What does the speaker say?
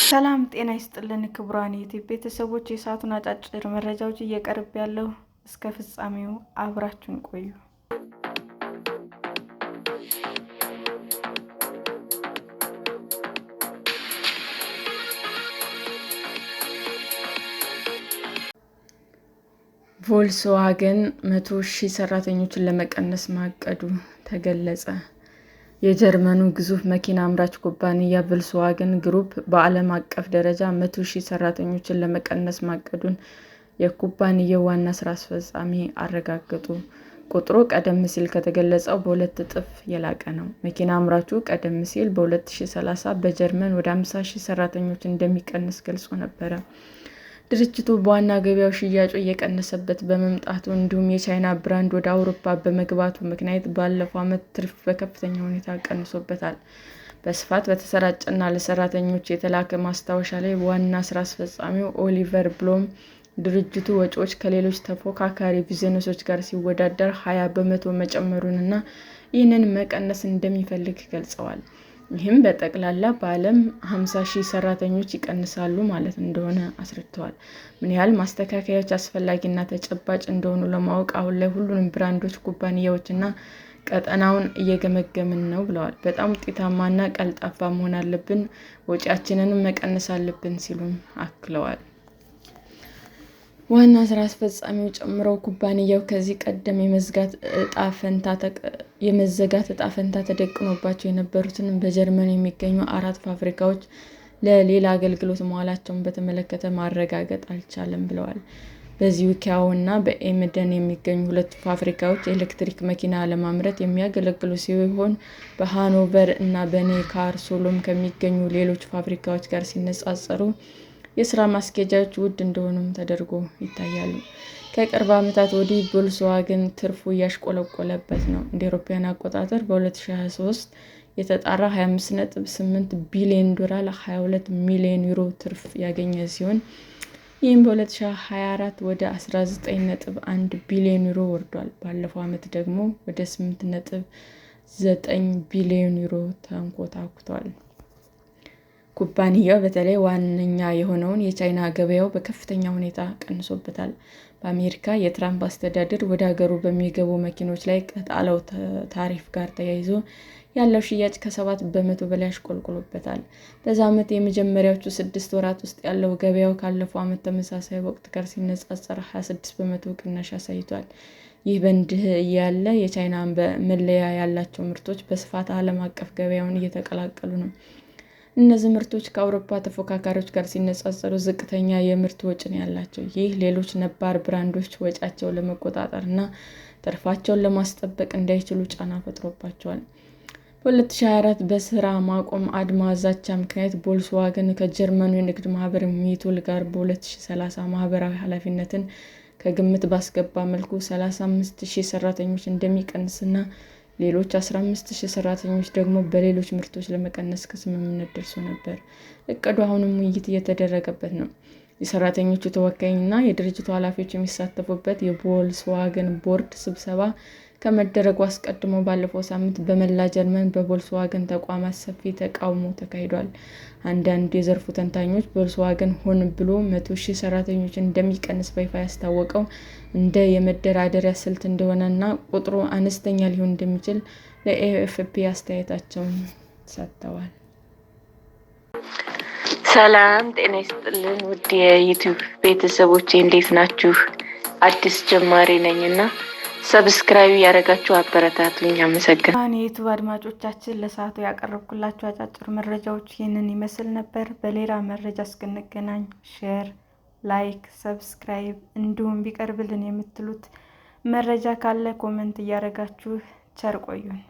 ሰላም ጤና ይስጥልን ክቡራን የዩቲዩብ ቤተሰቦች፣ የሰዓቱን አጫጭር መረጃዎች እየቀርብ ያለው እስከ ፍጻሜው አብራችሁን ቆዩ። ቮልስዋገን 100,000 ሰራተኞችን ለመቀነስ ማቀዱ ተገለጸ። የጀርመኑ ግዙፍ መኪና አምራች ኩባንያ ቮልስዋገን ግሩፕ በዓለም አቀፍ ደረጃ 100,000 ሰራተኞችን ለመቀነስ ማቀዱን የኩባንያው ዋና ስራ አስፈጻሚ አረጋገጡ። ቁጥሩ ቀደም ሲል ከተገለጸው በሁለት እጥፍ የላቀ ነው። መኪና አምራቹ ቀደም ሲል በ2030 በጀርመን ወደ 50,000 ሰራተኞችን እንደሚቀንስ ገልጾ ነበር። ድርጅቱ በዋና ገበያው ሽያጩ እየቀነሰበት በመምጣቱ እንዲሁም የቻይና ብራንድ ወደ አውሮፓ በመግባቱ ምክንያት ባለፈው ዓመት ትርፍ በከፍተኛ ሁኔታ ቀንሶበታል። በስፋት በተሰራጨና ለሰራተኞች የተላከ ማስታወሻ ላይ ዋና ስራ አስፈጻሚው ኦሊቨር ብሎም ድርጅቱ ወጪዎች ከሌሎች ተፎካካሪ ቢዝነሶች ጋር ሲወዳደር 20 በመቶ መጨመሩንና ይህንን መቀነስ እንደሚፈልግ ገልጸዋል። ይህም በጠቅላላ በዓለም 50,000 ሰራተኞች ይቀንሳሉ ማለት እንደሆነ አስረድተዋል። ምን ያህል ማስተካከያዎች አስፈላጊና ተጨባጭ እንደሆኑ ለማወቅ አሁን ላይ ሁሉንም ብራንዶች፣ ኩባንያዎችና ቀጠናውን እየገመገምን ነው ብለዋል። በጣም ውጤታማና ቀልጣፋ መሆን አለብን፣ ወጪያችንንም መቀነስ አለብን ሲሉም አክለዋል። ዋና ስራ አስፈጻሚው ጨምረው ኩባንያው ከዚህ ቀደም የመዘጋት ዕጣ ፈንታ ተደቅኖባቸው የነበሩትን በጀርመን የሚገኙ 4 ፋብሪካዎች ለሌላ አገልግሎት መዋላቸውን በተመለከተ ማረጋገጥ አልቻለም ብለዋል። በዚዩኪያው እና በኤምደን የሚገኙ 2 ፋብሪካዎች የኤሌክትሪክ መኪና ለማምረት የሚያገለግሉ ሲሆን በሃኖቨር እና በኔካርሱሉም ከሚገኙ ሌሎች ፋብሪካዎች ጋር ሲነጻጸሩ የስራ ማስኬጃዎች ውድ እንደሆኑም ተደርጎ ይታያሉ። ከቅርብ ዓመታት ወዲህ ቮልስዋገን ትርፉ እያሽቆለቆለበት ነው። እንደ አውሮፓውያን አቆጣጠር በ2023 የተጣራ $25.8 ቢሊዮን $22 ሚሊዮን ትርፍ ያገኘ ሲሆን ይህም በ2024 ወደ $19.1 ቢሊዮን ወርዷል። ባለፈው ዓመት ደግሞ ወደ $8.9 ቢሊዮን ተንኮታኩቷል። ኩባንያው በተለይ ዋነኛ የሆነውን የቻይና ገበያው በከፍተኛ ሁኔታ ቀንሶበታል። በአሜሪካ የትራምፕ አስተዳደር ወደ ሀገሩ በሚገቡ መኪኖች ላይ ከጣለው ታሪፍ ጋር ተያይዞ ያለው ሽያጭ ከ7 በመቶ በላይ አሽቆልቁሎበታል። በዚህ ዓመት የመጀመሪያዎቹ 6 ወራት ውስጥ ያለው ገበያው ካለፈው ዓመት ተመሳሳይ ወቅት ጋር ሲነጻጸር 26 በመቶ ቅናሽ አሳይቷል። ይህ በእንዲህ እያለ የቻይና መለያ ያላቸው ምርቶች በስፋት ዓለም አቀፍ ገበያውን እየተቀላቀሉ ነው። እነዚህ ምርቶች ከአውሮፓ ተፎካካሪዎች ጋር ሲነጻጸሩ ዝቅተኛ የምርት ወጪ ነው ያላቸው። ይህ ሌሎች ነባር ብራንዶች ወጪያቸውን ለመቆጣጠር እና ትርፋቸውን ለማስጠበቅ እንዳይችሉ ጫና ፈጥሮባቸዋል። በ2024 በስራ ማቆም አድማ ዛቻ ምክንያት ቮልስዋገን ከጀርመኑ የንግድ ማህበር ሚቱል ጋር በ2030 ማህበራዊ ኃላፊነትን ከግምት ባስገባ መልኩ 35,000 ሰራተኞች እንደሚቀንስና ሌሎች 15,000 ሰራተኞች ደግሞ በሌሎች ምርቶች ለመቀነስ ከስምምነት ደርሶ ነበር። እቅዱ አሁንም ውይይት እየተደረገበት ነው። የሰራተኞቹ ተወካይና የድርጅቱ ኃላፊዎች የሚሳተፉበት የቮልስዋገን ቦርድ ስብሰባ ከመደረጉ አስቀድሞ ባለፈው ሳምንት በመላ ጀርመን በቮልስዋገን ተቋማት ሰፊ ተቃውሞ ተካሂዷል። አንዳንድ የዘርፉ ተንታኞች ቮልስዋገን ሆን ብሎ 100,000 ሰራተኞችን እንደሚቀንስ በይፋ ያስታወቀው እንደ የመደራደሪያ ስልት እንደሆነና ቁጥሩ አነስተኛ ሊሆን እንደሚችል ለኤኤፍፒ አስተያየታቸውን ሰጥተዋል። ሰላም ጤና ይስጥልን ውድ የዩቲዩብ ቤተሰቦቼ እንዴት ናችሁ? አዲስ ጀማሪ ነኝና ሰብስክራይብ ያደረጋችሁ አበረታቱኝ። አመሰግናለሁ። የዩቲዩብ አድማጮቻችን ለሰዓቱ ያቀረብኩላችሁ አጫጭር መረጃዎች ይህንን ይመስል ነበር። በሌላ መረጃ እስክንገናኝ ሼር፣ ላይክ፣ ሰብስክራይብ እንዲሁም ቢቀርብልን የምትሉት መረጃ ካለ ኮሜንት እያደረጋችሁ ቸር ቆዩን።